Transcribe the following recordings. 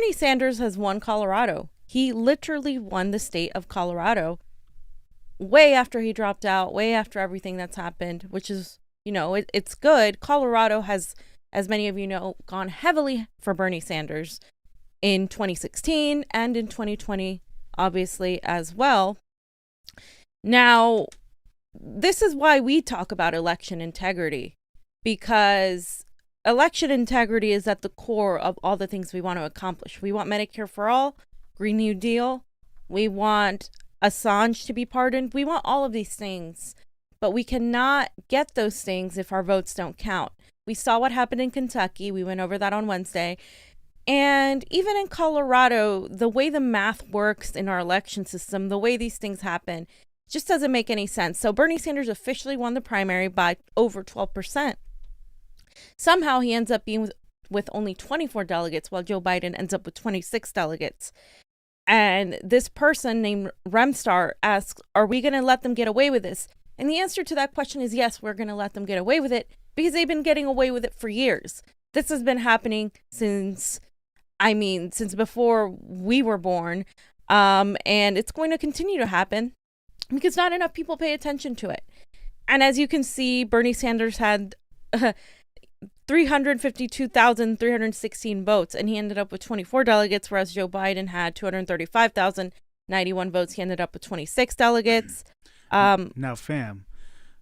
Bernie Sanders has won Colorado. He literally won the state of Colorado way after he dropped out, way after everything that's happened, which is, it's good. Colorado has, as many of you know, gone heavily for Bernie Sanders in 2016 and in 2020, obviously, as well. Now, this is why we talk about election integrity, because election integrity is at the core of all the things we want to accomplish. We want Medicare for all, Green New Deal. We want Assange to be pardoned. We want all of these things, but we cannot get those things if our votes don't count. We saw what happened in Kentucky. We went over that on Wednesday. And even in Colorado, the way the math works in our election system, the way these things happen, just doesn't make any sense. So Bernie Sanders officially won the primary by over 12%. Somehow he ends up being with only 24 delegates, while Joe Biden ends up with 26 delegates. And this person named Remstar asks, are we going to let them get away with this? And the answer to that question is yes, we're going to let them get away with it, because they've been getting away with it for years. This has been happening since before we were born. And it's going to continue to happen because not enough people pay attention to it. And as you can see, Bernie Sanders had 352,316 votes, and he ended up with 24 delegates, whereas Joe Biden had 235,091 votes. He ended up with 26 delegates. Now, fam,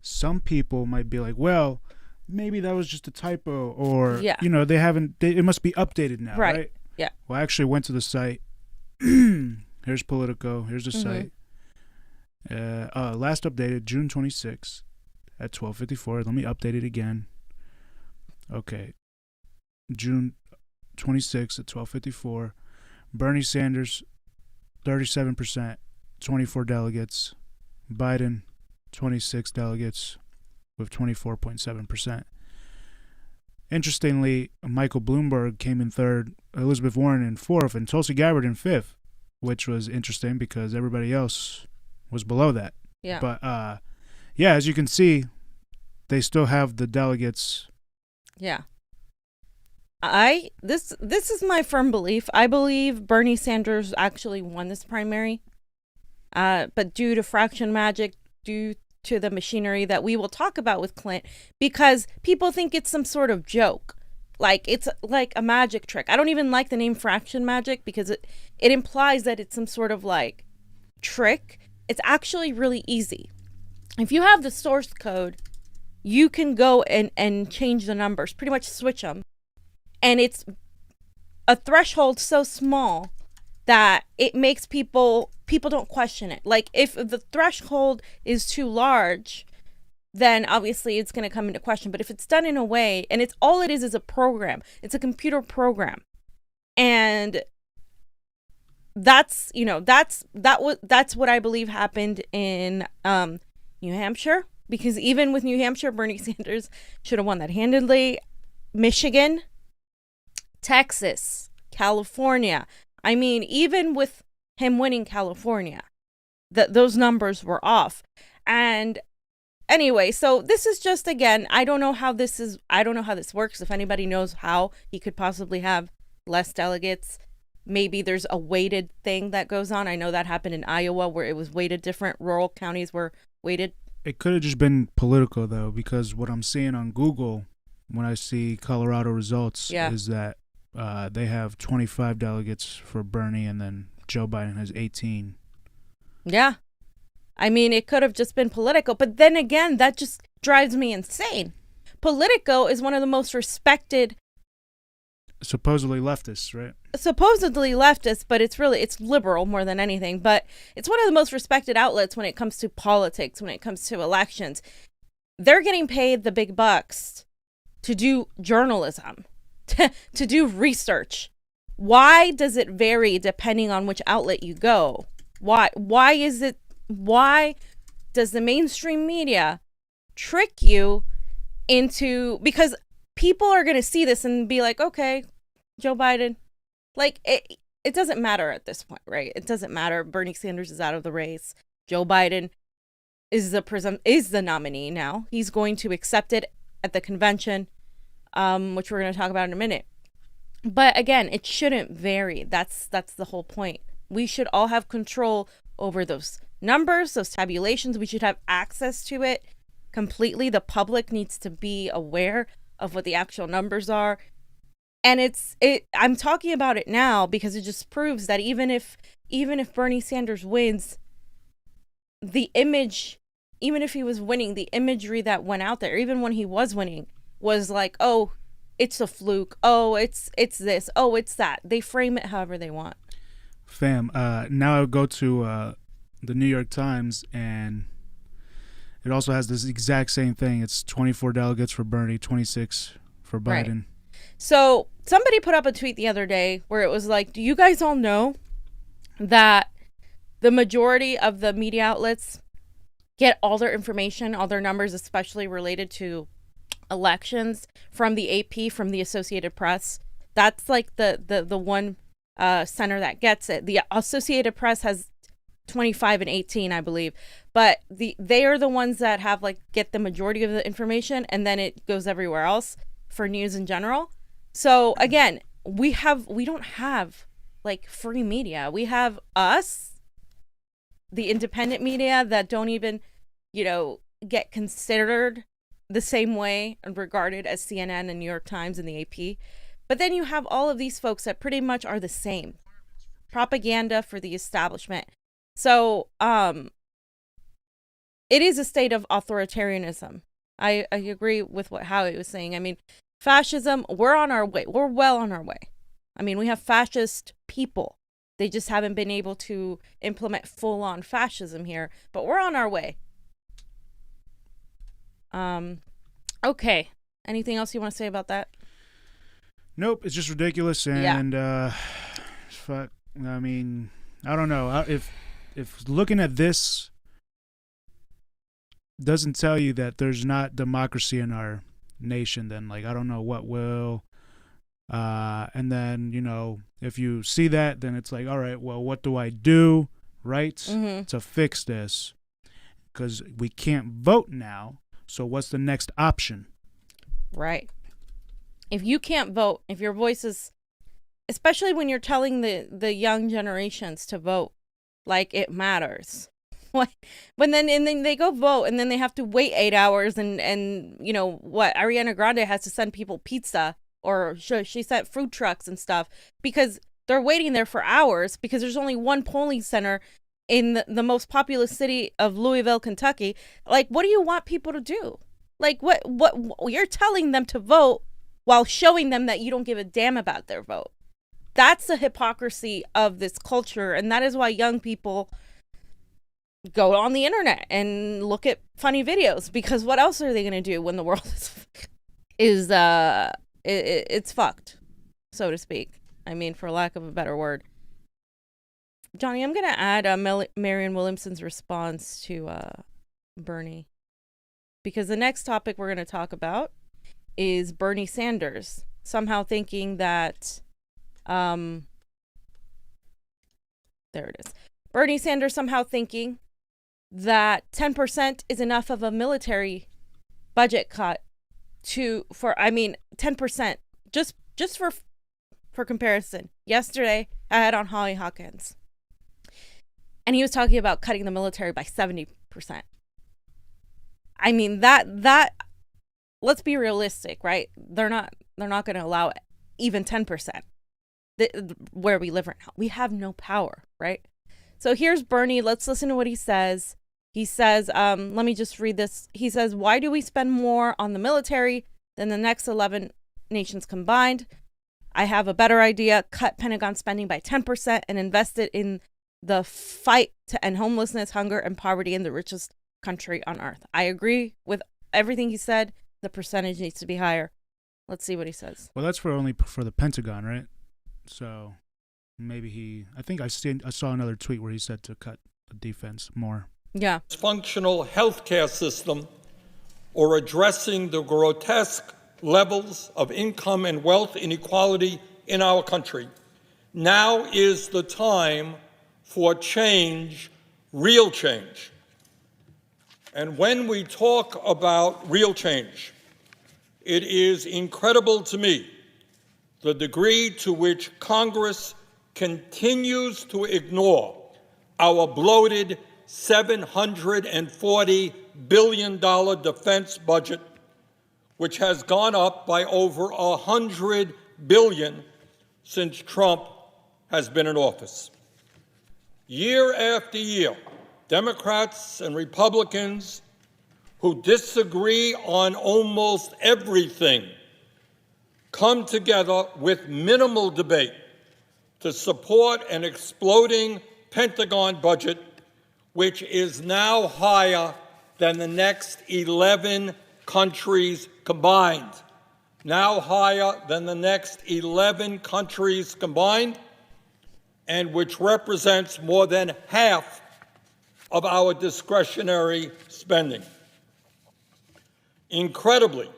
some people might be like, well, maybe that was just a typo, or, it must be updated now, right? Yeah. Well, I actually went to the site. Here's Politico. Here's the site. Last updated June 26th at 12:54. Let me update it again. Okay. June 26th at 12:54. Bernie Sanders, 37%, 24 delegates. Biden, 26 delegates with 24.7%. Interestingly, Michael Bloomberg came in third, Elizabeth Warren in fourth, and Tulsi Gabbard in fifth, which was interesting because everybody else was below that. Yeah. But, as you can see, they still have the delegates. Yeah. This is my firm belief. I believe Bernie Sanders actually won this primary. But due to fraction magic, due to the machinery that we will talk about with Clint, because people think it's some sort of joke. Like it's like a magic trick. I don't even like the name fraction magic because it implies that it's some sort of like trick. It's actually really easy. If you have the source code, you can go and change the numbers, pretty much switch them. And it's a threshold so small that it makes people don't question it. Like if the threshold is too large, then obviously it's going to come into question. But if it's done in a way, and it's all it is a program, it's a computer program. And that's what I believe happened in New Hampshire, because even with New Hampshire, Bernie Sanders should have won that handedly. Michigan, Texas, California. I mean, even with him winning California, those numbers were off. And anyway, so this is just, again, I don't know how this works. If anybody knows how he could possibly have less delegates, maybe there's a weighted thing that goes on. I know that happened in Iowa where it was weighted different. Rural counties were weighted. It could have just been political, though, because what I'm seeing on Google when I see Colorado results is that they have 25 delegates for Bernie, and then Joe Biden has 18. Yeah. I mean, it could have just been Politico. But then again, that just drives me insane. Politico is one of the most respected. Supposedly leftist, right? Supposedly leftist, but it's liberal more than anything. But it's one of the most respected outlets when it comes to politics, when it comes to elections. They're getting paid the big bucks to do journalism, to do research. Why does it vary depending on which outlet you go? Why does the mainstream media trick you into, because people are going to see this and be like, okay, Joe Biden, like it doesn't matter at this point, right? It doesn't matter. Bernie Sanders is out of the race. Joe Biden is the nominee now. He's going to accept it at the convention, which we're going to talk about in a minute. But again, it shouldn't vary. That's the whole point. We should all have control over those numbers, those tabulations. We should have access to it completely. The public needs to be aware of what the actual numbers are. And I'm talking about it now because it just proves that even if Bernie Sanders wins, the image, even if he was winning, the imagery that went out there, even when he was winning, was like, oh, it's a fluke. Oh, it's this. Oh, it's that. They frame it however they want. Fam, now I go to the New York Times, and it also has this exact same thing. It's 24 delegates for Bernie, 26 for Biden. Right. So somebody put up a tweet the other day where it was like, do you guys all know that the majority of the media outlets get all their information, all their numbers, especially related to elections, from the AP, from the Associated Press? That's like the one center that gets it. The Associated Press has 25 and 18, I believe, but they are the ones that have get the majority of the information, and then it goes everywhere else for news in general. So again, we don't have free media. We have us, the independent media that don't even, get considered the same way and regarded as CNN and New York Times and the AP. But then you have all of these folks that pretty much are the same. Propaganda for the establishment. So it is a state of authoritarianism. I agree with what Howie was saying. I mean, fascism, we're on our way. We're well on our way. I mean, we have fascist people. They just haven't been able to implement full-on fascism here, but we're on our way. Okay. Anything else you want to say about that? Nope. It's just ridiculous, and fuck. I mean, I don't know if looking at this doesn't tell you that there's not democracy in our nation, then I don't know what will. And then, if you see that, then it's like, all right, well, what do I do, right, to fix this? Because we can't vote now. So what's the next option? Right. If you can't vote, if your voice is, especially when you're telling the young generations to vote like it matters. When then they go vote, and then they have to wait 8 hours, and what, Ariana Grande has to send people pizza, or she sent food trucks and stuff, because they're waiting there for hours because there's only one polling center in the most populous city of Louisville, Kentucky. What do you want people to do? What you're telling them to vote while showing them that you don't give a damn about their vote. That's the hypocrisy of this culture, and that is why young people go on the internet and look at funny videos, because what else are they going to do when the world is it's fucked, so to speak. I mean, for lack of a better word. Johnny, I'm going to add Marianne Williamson's response to Bernie, because the next topic we're going to talk about is Bernie Sanders somehow thinking that there it is. Bernie Sanders somehow thinking that 10% is enough of a military budget cut for 10%, just for comparison. Yesterday I had on Holly Hawkins, and he was talking about cutting the military by 70%. I mean, that let's be realistic, right? They're not going to allow it, even 10%. Where we live right now, we have no power, right? So here's Bernie. Let's listen to what he says. He says, let me just read this. He says, why do we spend more on the military than the next 11 nations combined? I have a better idea. Cut Pentagon spending by 10% and invest it in the fight to end homelessness, hunger, and poverty in the richest country on earth. I agree with everything he said. The percentage needs to be higher. Let's see what he says. Well, that's only for the Pentagon, right? So maybe I saw another tweet where he said to cut the defense more. Yeah. Dysfunctional healthcare system, or addressing the grotesque levels of income and wealth inequality in our country. Now is the time for change, real change. And when we talk about real change, it is incredible to me the degree to which Congress continues to ignore our bloated $740 billion defense budget, which has gone up by over $100 billion since Trump has been in office. Year after year, Democrats and Republicans who disagree on almost everything come together with minimal debate to support an exploding Pentagon budget, which is now higher than the next 11 countries combined. Now higher than the next 11 countries combined, and which represents more than half of our discretionary spending. Incredibly,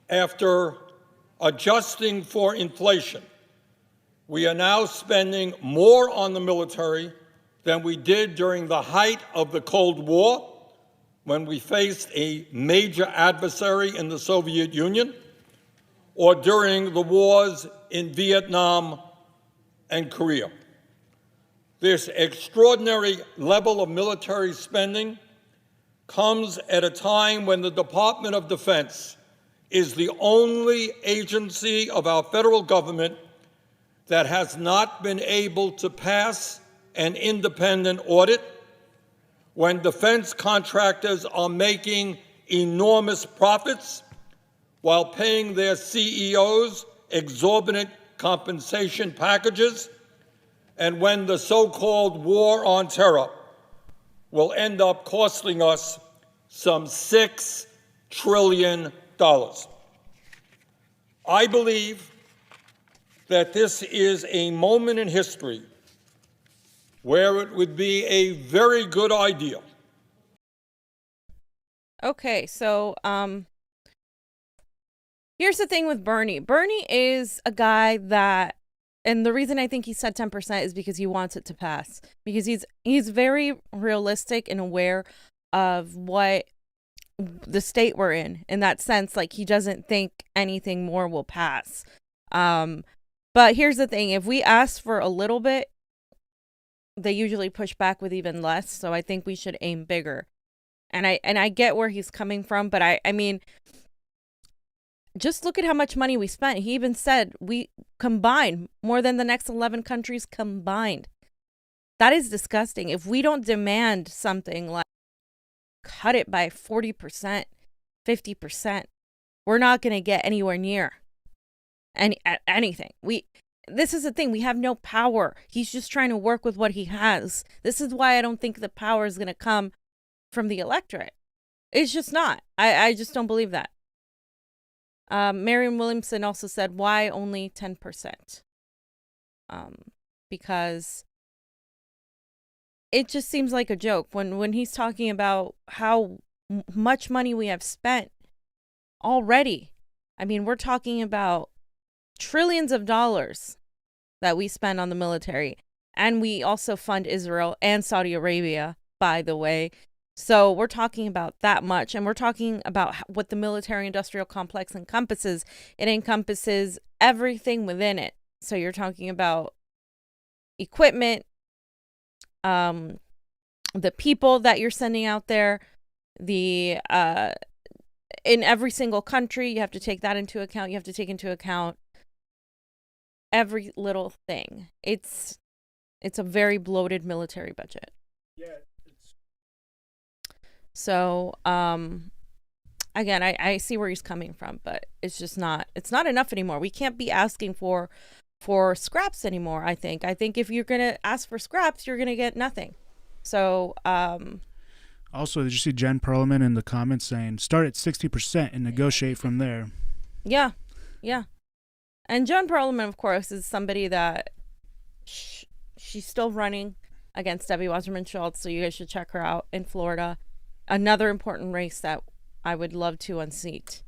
after adjusting for inflation, we are now spending more on the military than we did during the height of the Cold War, when we faced a major adversary in the Soviet Union, or during the wars in Vietnam and Korea. This extraordinary level of military spending comes at a time when the Department of Defense is the only agency of our federal government that has not been able to pass an independent audit, when defense contractors are making enormous profits while paying their CEOs exorbitant compensation packages, and when the so-called war on terror will end up costing us some $6 trillion. I believe that this is a moment in history where it would be a very good idea. Okay, so here's the thing with Bernie. Bernie is a guy that, and the reason I think he said 10% is because he wants it to pass. Because he's very realistic and aware of what the state we're in that sense. Like, he doesn't think anything more will pass. But here's the thing. If we ask for a little bit, they usually push back with even less. So I think we should aim bigger. And I get where he's coming from. But I mean, just look at how much money we spent. He even said we combined more than the next 11 countries combined. That is disgusting. If we don't demand something like cut it by 40%, 50%, we're not going to get anywhere near anything. This is the thing. We have no power. He's just trying to work with what he has. This is why I don't think the power is going to come from the electorate. It's just not. I just don't believe that. Marianne Williamson also said, why only 10%? Because it just seems like a joke when he's talking about how much money we have spent already. I mean, we're talking about trillions of dollars that we spend on the military. And we also fund Israel and Saudi Arabia, by the way. So we're talking about that much. And we're talking about what the military-industrial complex encompasses. It encompasses everything within it. So you're talking about equipment, the people that you're sending out there, in every single country, you have to take that into account. You have to take into account every little thing. It's a very bloated military budget. Yeah. So, again, I see where he's coming from, but it's just not enough anymore. We can't be asking for scraps anymore. I think if you're going to ask for scraps, you're going to get nothing. So, also, did you see Jen Perlman in the comments saying, start at 60% and negotiate from there? Yeah. And Jen Perlman, of course, is somebody that she's still running against Debbie Wasserman Schultz, so you guys should check her out in Florida. Another important race that I would love to unseat.